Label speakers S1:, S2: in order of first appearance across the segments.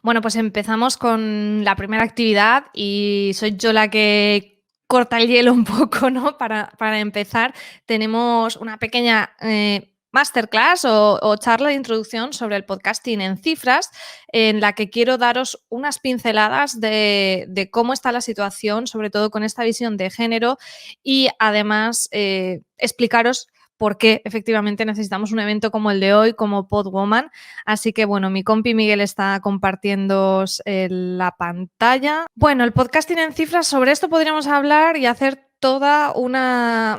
S1: Bueno, pues empezamos con la primera actividad y soy yo la que corta el hielo un poco, ¿no? Para empezar, tenemos una pequeña masterclass o charla de introducción sobre el podcasting en cifras, en la que quiero daros unas pinceladas de cómo está la situación, sobre todo con esta visión de género, y además explicaros por qué efectivamente necesitamos un evento como el de hoy, como Podwoman. Así que bueno, mi compi Miguel está compartiendo la pantalla. Bueno, el podcasting en cifras, sobre esto podríamos hablar y hacer toda una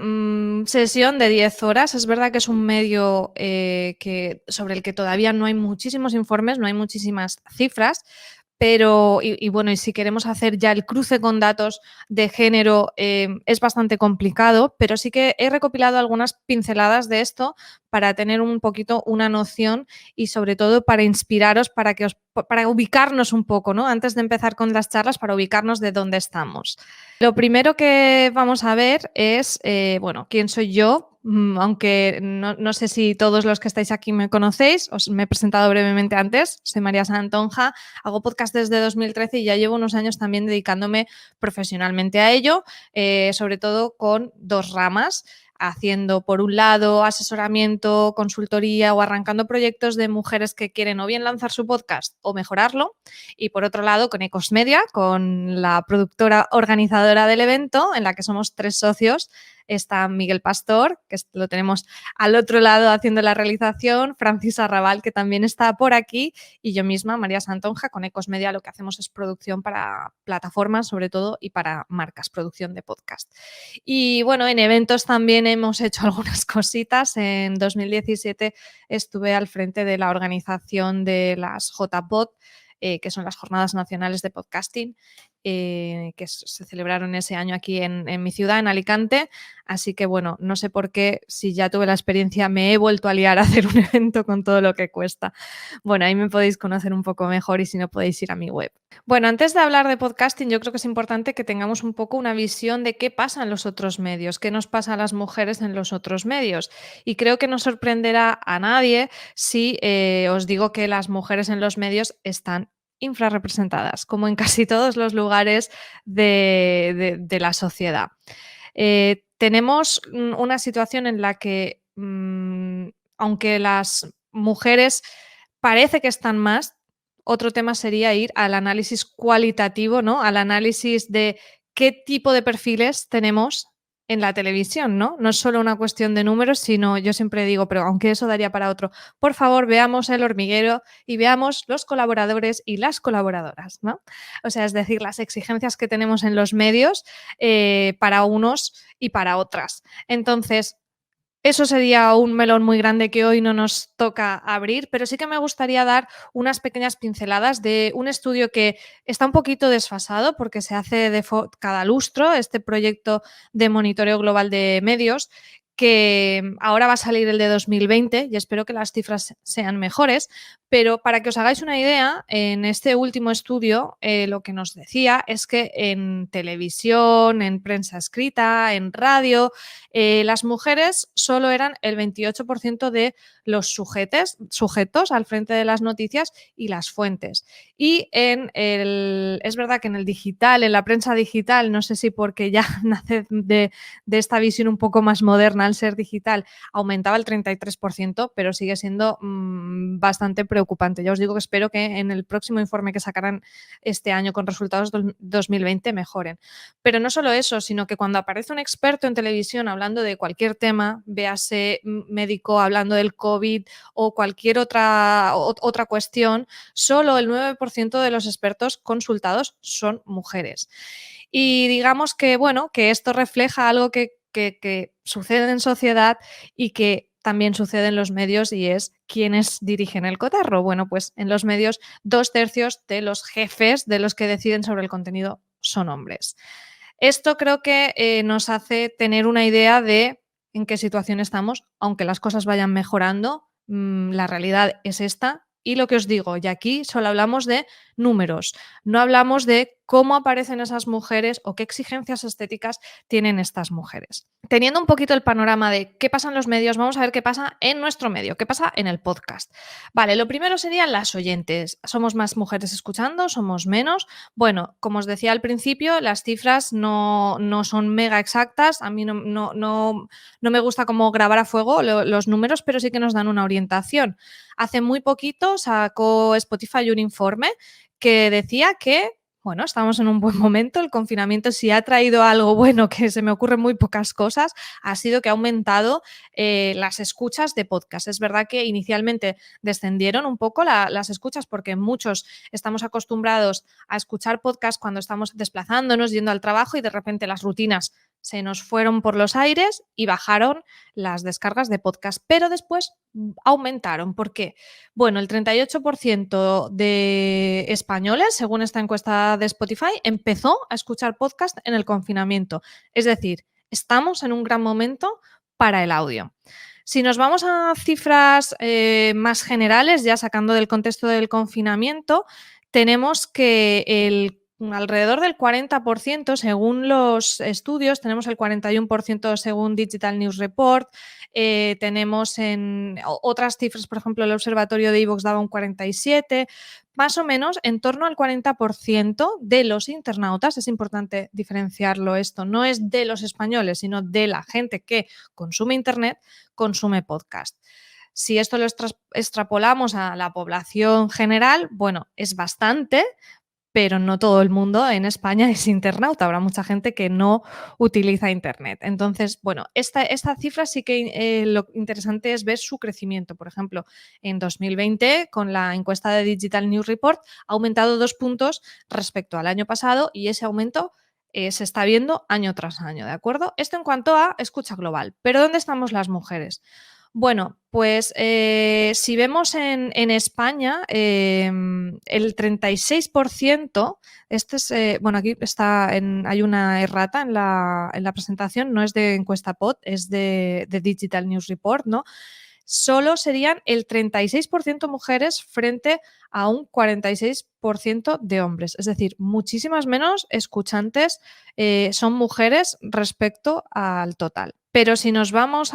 S1: sesión de 10 horas. Es verdad que es un medio sobre el que todavía no hay muchísimos informes, no hay muchísimas cifras, pero, y bueno, y si queremos hacer ya el cruce con datos de género, es bastante complicado, pero sí que he recopilado algunas pinceladas de esto para tener un poquito una noción y sobre todo para inspiraros, para ubicarnos un poco, ¿no? Antes de empezar con las charlas, para ubicarnos de dónde estamos. Lo primero que vamos a ver es, bueno, quién soy yo. Aunque no sé si todos los que estáis aquí me conocéis, me he presentado brevemente antes, soy María Santonja, hago podcast desde 2013 y ya llevo unos años también dedicándome profesionalmente a ello, sobre todo con dos ramas, haciendo por un lado asesoramiento, consultoría o arrancando proyectos de mujeres que quieren o bien lanzar su podcast o mejorarlo, y por otro lado con Ecos Media, con la productora organizadora del evento, en la que somos 3 socios. Está Miguel Pastor, que lo tenemos al otro lado haciendo la realización, Francis Arrabal, que también está por aquí, y yo misma, María Santonja, con Ecos Media lo que hacemos es producción para plataformas, sobre todo, y para marcas, producción de podcast. Y bueno, en eventos también hemos hecho algunas cositas. En 2017 estuve al frente de la organización de las JPod, que son las Jornadas Nacionales de Podcasting, que se celebraron ese año aquí en mi ciudad, en Alicante. Así que bueno, no sé por qué, si ya tuve la experiencia, me he vuelto a liar a hacer un evento con todo lo que cuesta. Bueno, ahí me podéis conocer un poco mejor y si no podéis ir a mi web. Bueno, antes de hablar de podcasting, yo creo que es importante que tengamos un poco una visión de qué pasa en los otros medios, qué nos pasa a las mujeres en los otros medios. Y creo que no sorprenderá a nadie si os digo que las mujeres en los medios están infrarrepresentadas, como en casi todos los lugares de la sociedad. Tenemos una situación en la que, aunque las mujeres parece que están más, otro tema sería ir al análisis cualitativo, ¿no? Al análisis de qué tipo de perfiles tenemos en la televisión, ¿no? No es solo una cuestión de números, sino yo siempre digo, pero aunque eso daría para otro, por favor, veamos El Hormiguero y veamos los colaboradores y las colaboradoras, ¿no? O sea, es decir, las exigencias que tenemos en los medios para unos y para otras. Entonces, eso sería un melón muy grande que hoy no nos toca abrir, pero sí que me gustaría dar unas pequeñas pinceladas de un estudio que está un poquito desfasado porque se hace cada lustro, este proyecto de monitoreo global de medios, que ahora va a salir el de 2020 y espero que las cifras sean mejores, pero para que os hagáis una idea, en este último estudio lo que nos decía es que en televisión, en prensa escrita, en radio, las mujeres solo eran el 28% de los sujetos al frente de las noticias y las fuentes. Y es verdad que en el digital, en la prensa digital, no sé si porque ya nace de esta visión un poco más moderna al ser digital, aumentaba el 33%, pero sigue siendo bastante preocupante. Ya os digo que espero que en el próximo informe que sacarán este año con resultados 2020 mejoren. Pero no solo eso, sino que cuando aparece un experto en televisión hablando de cualquier tema, véase médico hablando del COVID o cualquier otra cuestión, solo el 9% de los expertos consultados son mujeres. Y digamos que, bueno, que esto refleja algo que sucede en sociedad y que también sucede en los medios, y es quiénes dirigen el cotarro. Bueno, pues en los medios 2/3 de los jefes, de los que deciden sobre el contenido, son hombres. Esto creo que nos hace tener una idea de en qué situación estamos, aunque las cosas vayan mejorando, la realidad es esta. Y lo que os digo, y aquí solo hablamos de números, no hablamos de cómo aparecen esas mujeres o qué exigencias estéticas tienen estas mujeres. Teniendo un poquito el panorama de qué pasa en los medios, vamos a ver qué pasa en nuestro medio, qué pasa en el podcast. Vale, lo primero serían las oyentes. ¿Somos más mujeres escuchando? ¿Somos menos? Bueno, como os decía al principio, las cifras no son mega exactas. A mí no me gusta como grabar a fuego los números, pero sí que nos dan una orientación. Hace muy poquito sacó Spotify un informe que decía que bueno, estamos en un buen momento. El confinamiento, si ha traído algo bueno, que se me ocurren muy pocas cosas, ha sido que ha aumentado las escuchas de podcast. Es verdad que inicialmente descendieron un poco las escuchas porque muchos estamos acostumbrados a escuchar podcast cuando estamos desplazándonos, yendo al trabajo y de repente las rutinas se nos fueron por los aires y bajaron las descargas de podcast, pero después aumentaron. ¿Por qué? Bueno, el 38% de españoles, según esta encuesta de Spotify, empezó a escuchar podcast en el confinamiento. Es decir, estamos en un gran momento para el audio. Si nos vamos a cifras más generales, ya sacando del contexto del confinamiento, tenemos que alrededor del 40%, según los estudios, tenemos el 41% según Digital News Report, tenemos en otras cifras, por ejemplo, el observatorio de iVoox daba un 47%, más o menos en torno al 40% de los internautas, es importante diferenciarlo esto, no es de los españoles, sino de la gente que consume Internet, consume podcast. Si esto lo extrapolamos a la población general, bueno, es bastante, pero no todo el mundo en España es internauta. Habrá mucha gente que no utiliza Internet. Entonces, bueno, esta cifra sí que lo interesante es ver su crecimiento. Por ejemplo, en 2020, con la encuesta de Digital News Report, ha aumentado 2 puntos respecto al año pasado y ese aumento se está viendo año tras año, ¿de acuerdo? Esto en cuanto a escucha global. Pero ¿dónde estamos las mujeres? Bueno, pues si vemos en España, el 36%, bueno, aquí hay una errata en la presentación, no es de Encuesta Pod, es de Digital News Report, ¿no? Solo serían el 36% mujeres frente a un 46% de hombres. Es decir, muchísimas menos escuchantes son mujeres respecto al total. Pero si nos vamos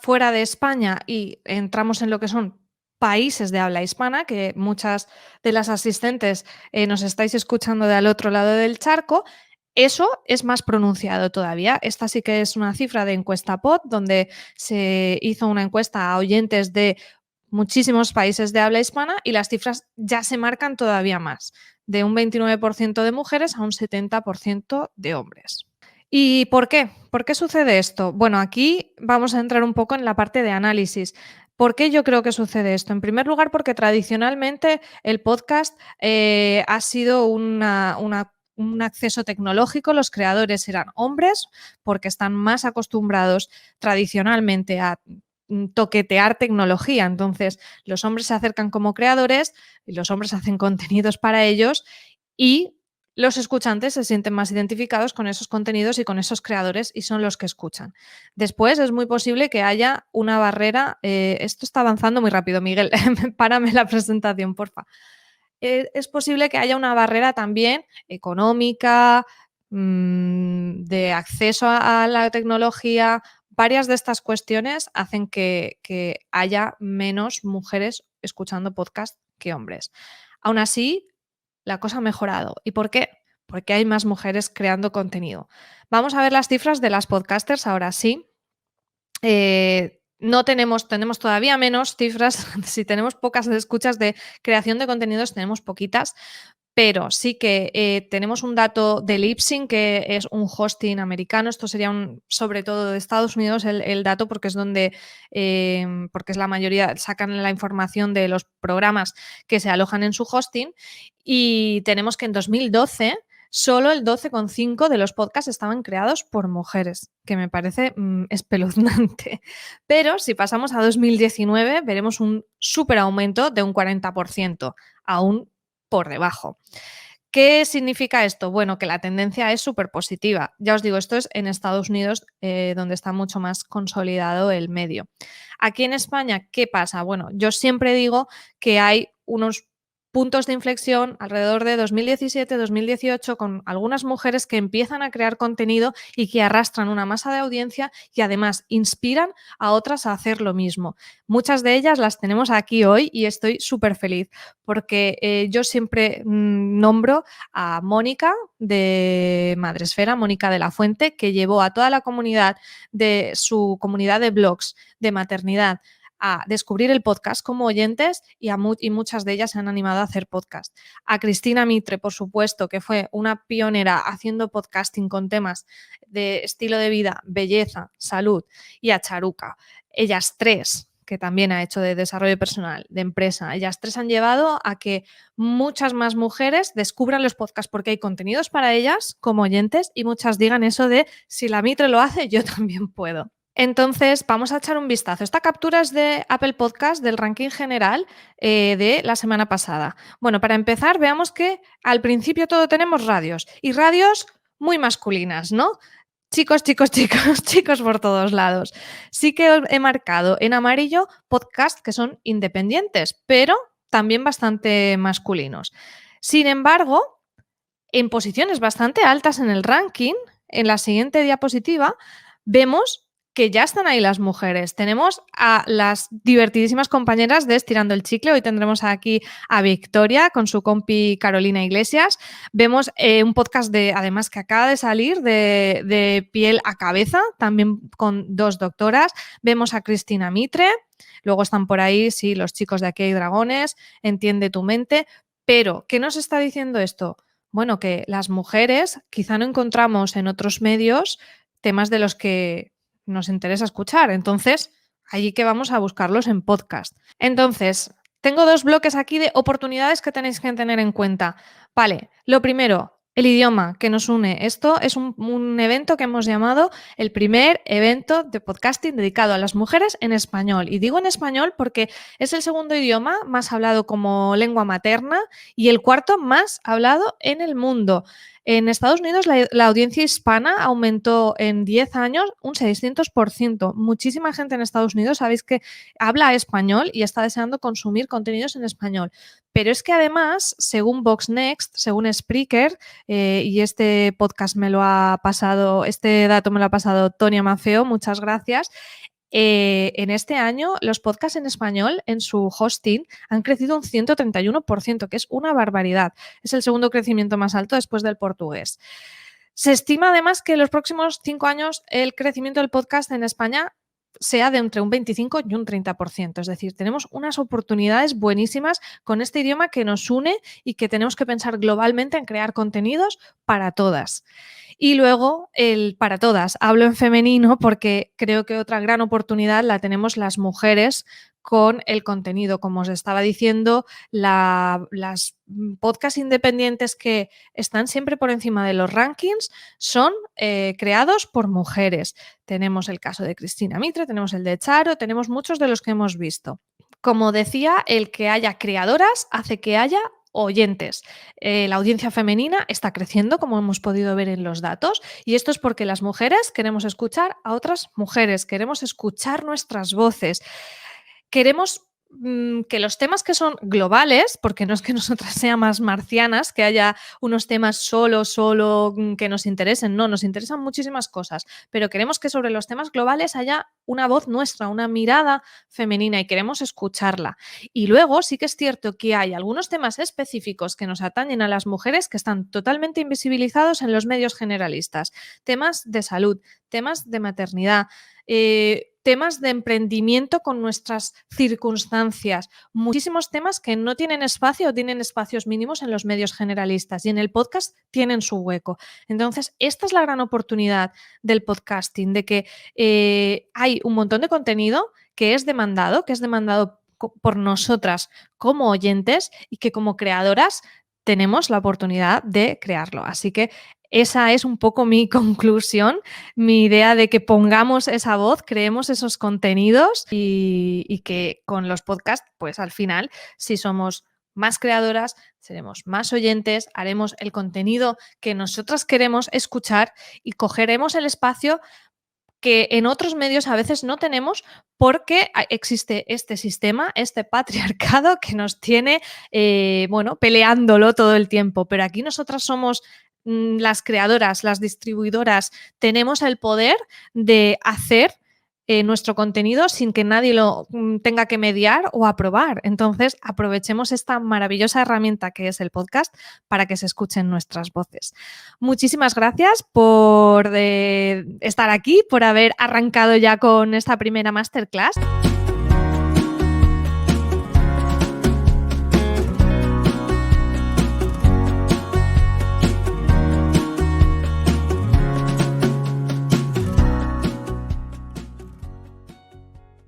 S1: fuera de España y entramos en lo que son países de habla hispana, que muchas de las asistentes nos estáis escuchando de al otro lado del charco, eso es más pronunciado todavía. Esta sí que es una cifra de Encuesta Pod, donde se hizo una encuesta a oyentes de muchísimos países de habla hispana y las cifras ya se marcan todavía más, de un 29% de mujeres a un 70% de hombres. ¿Y por qué? ¿Por qué sucede esto? Bueno, aquí vamos a entrar un poco en la parte de análisis. ¿Por qué yo creo que sucede esto? En primer lugar, porque tradicionalmente el podcast ha sido un acceso tecnológico. Los creadores eran hombres porque están más acostumbrados tradicionalmente a toquetear tecnología. Entonces, los hombres se acercan como creadores y los hombres hacen contenidos para ellos y los escuchantes se sienten más identificados con esos contenidos y con esos creadores y son los que escuchan. Después es muy posible que haya una barrera. Esto está avanzando muy rápido, Miguel. Párame la presentación, porfa. Es posible que haya una barrera también económica, de acceso a la tecnología. Varias de estas cuestiones hacen que haya menos mujeres escuchando podcast que hombres. Aún así, la cosa ha mejorado. ¿Y por qué? Porque hay más mujeres creando contenido. Vamos a ver las cifras de las podcasters ahora sí. No tenemos todavía menos cifras. Si tenemos pocas escuchas de creación de contenidos, tenemos poquitas, pero sí que tenemos un dato de Libsyn, que es un hosting americano. Esto sería sobre todo de Estados Unidos el dato, porque es donde, porque es la mayoría, sacan la información de los programas que se alojan en su hosting. Y tenemos que en 2012 solo el 12,5% de los podcasts estaban creados por mujeres, que me parece espeluznante. Pero si pasamos a 2019, veremos un súper aumento de un 40%, aún por debajo. ¿Qué significa esto? Bueno, que la tendencia es súper positiva. Ya os digo, esto es en Estados Unidos, donde está mucho más consolidado el medio. Aquí en España, ¿qué pasa? Bueno, yo siempre digo que hay unos puntos de inflexión alrededor de 2017-2018 con algunas mujeres que empiezan a crear contenido y que arrastran una masa de audiencia y además inspiran a otras a hacer lo mismo. Muchas de ellas las tenemos aquí hoy y estoy súper feliz porque yo siempre nombro a Mónica de Madresfera, Mónica de la Fuente, que llevó a toda la comunidad de su comunidad de blogs de maternidad a descubrir el podcast como oyentes y muchas de ellas se han animado a hacer podcast. A Cristina Mitre, por supuesto, que fue una pionera haciendo podcasting con temas de estilo de vida, belleza, salud, y a Charuca. Ellas tres, que también ha hecho de desarrollo personal, de empresa, ellas tres han llevado a que muchas más mujeres descubran los podcasts porque hay contenidos para ellas como oyentes y muchas digan eso de si la Mitre lo hace, yo también puedo. Entonces, vamos a echar un vistazo. Esta captura es de Apple Podcast del ranking general de la semana pasada. Bueno, para empezar, veamos que al principio todo tenemos radios y radios muy masculinas, ¿no? Chicos, chicos, chicos, chicos por todos lados. Sí que he marcado en amarillo podcasts que son independientes, pero también bastante masculinos. Sin embargo, en posiciones bastante altas en el ranking, en la siguiente diapositiva, vemos que ya están ahí las mujeres. Tenemos a las divertidísimas compañeras de Estirando el Chicle. Hoy tendremos aquí a Victoria con su compi Carolina Iglesias. Vemos un podcast además que acaba de salir de Piel a Cabeza, también con dos doctoras. Vemos a Cristina Mitre. Luego están por ahí, sí, los chicos de Aquí hay dragones, Entiende tu mente. Pero, ¿qué nos está diciendo esto? Bueno, que las mujeres quizá no encontramos en otros medios temas de los que nos interesa escuchar. Entonces, allí que vamos a buscarlos en podcast. Entonces, tengo dos bloques aquí de oportunidades que tenéis que tener en cuenta. Vale, lo primero, el idioma que nos une. Esto es un evento que hemos llamado el primer evento de podcasting dedicado a las mujeres en español. Y digo en español porque es el segundo idioma más hablado como lengua materna y el cuarto más hablado en el mundo. En Estados Unidos la audiencia hispana aumentó en 10 años un 600%. Muchísima gente en Estados Unidos, sabéis que habla español y está deseando consumir contenidos en español. Pero es que además, según Voxnext, según Spreaker, y este podcast me lo ha pasado, este dato me lo ha pasado Tonia Mafeo, muchas gracias. En este año los podcasts en español en su hosting han crecido un 131%, que es una barbaridad. Es el segundo crecimiento más alto después del portugués. Se estima además que en los próximos 5 años el crecimiento del podcast en España sea de entre un 25 y un 30%. Es decir, tenemos unas oportunidades buenísimas con este idioma que nos une y que tenemos que pensar globalmente en crear contenidos para todas. Y luego el para todas. Hablo en femenino porque creo que otra gran oportunidad la tenemos las mujeres con el contenido. Como os estaba diciendo, las podcasts independientes que están siempre por encima de los rankings son creados por mujeres. Tenemos el caso de Cristina Mitre, tenemos el de Charo, tenemos muchos de los que hemos visto. Como decía, el que haya creadoras hace que haya oyentes. La audiencia femenina está creciendo, como hemos podido ver en los datos, y esto es porque las mujeres queremos escuchar a otras mujeres, queremos escuchar nuestras voces, queremos que los temas que son globales, porque no es que nosotras seamos marcianas, que haya unos temas solo que nos interesen, no, nos interesan muchísimas cosas, pero queremos que sobre los temas globales haya una voz nuestra, una mirada femenina y queremos escucharla. Y luego sí que es cierto que hay algunos temas específicos que nos atañen a las mujeres que están totalmente invisibilizados en los medios generalistas. Temas de salud, temas de maternidad, temas de emprendimiento con nuestras circunstancias, muchísimos temas que no tienen espacio o tienen espacios mínimos en los medios generalistas y en el podcast tienen su hueco. Entonces, esta es la gran oportunidad del podcasting, de que hay un montón de contenido que es demandado por nosotras como oyentes y que como creadoras tenemos la oportunidad de crearlo. Así que esa es un poco mi conclusión, mi idea de que pongamos esa voz, creemos esos contenidos y que con los podcasts, pues al final, si somos más creadoras, seremos más oyentes, haremos el contenido que nosotras queremos escuchar y cogeremos el espacio que en otros medios a veces no tenemos porque existe este sistema, este patriarcado que nos tiene, peleándolo todo el tiempo. Pero aquí nosotras somos las creadoras, las distribuidoras, tenemos el poder de hacer nuestro contenido sin que nadie lo tenga que mediar o aprobar. Entonces, aprovechemos esta maravillosa herramienta que es el podcast para que se escuchen nuestras voces. Muchísimas gracias por estar aquí, por haber arrancado ya con esta primera masterclass.